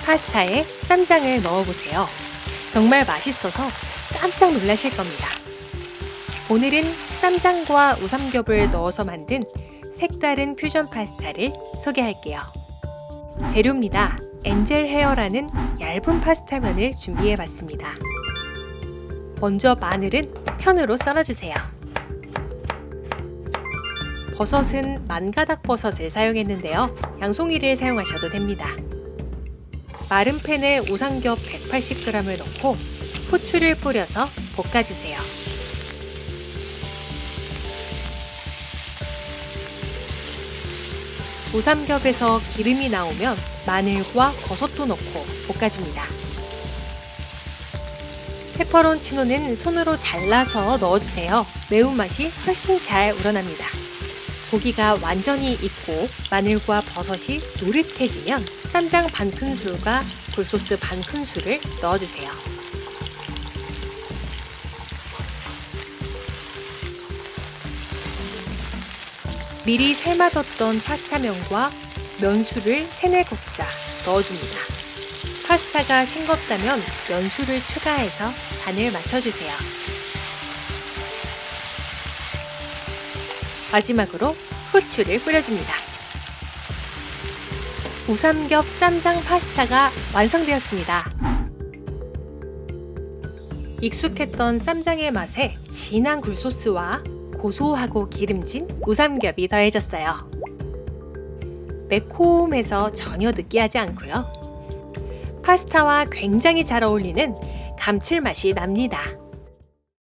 파스타에 쌈장을 넣어보세요. 정말 맛있어서 깜짝 놀라실 겁니다. 오늘은 쌈장과 우삼겹을 넣어서 만든 색다른 퓨전 파스타를 소개할게요. 재료입니다. 엔젤 헤어라는 얇은 파스타면을 준비해봤습니다. 먼저 마늘은 편으로 썰어주세요. 버섯은 만가닥 버섯을 사용했는데요. 양송이를 사용하셔도 됩니다. 마른 팬에 우삼겹 180g을 넣고 후추를 뿌려서 볶아주세요. 우삼겹에서 기름이 나오면 마늘과 버섯도 넣고 볶아줍니다. 페퍼론치노는 손으로 잘라서 넣어주세요. 매운맛이 훨씬 잘 우러납니다. 고기가 완전히 익고 마늘과 버섯이 노릇해지면 쌈장 반 큰술과 굴소스 반 큰술을 넣어주세요. 미리 삶아뒀던 파스타면과 면수를 3-4국자 넣어줍니다. 파스타가 싱겁다면 면수를 추가해서 간을 맞춰주세요. 마지막으로 후추를 뿌려줍니다. 우삼겹 쌈장 파스타가 완성되었습니다. 익숙했던 쌈장의 맛에 진한 굴소스와 고소하고 기름진 우삼겹이 더해졌어요. 매콤해서 전혀 느끼하지 않고요. 파스타와 굉장히 잘 어울리는 감칠맛이 납니다.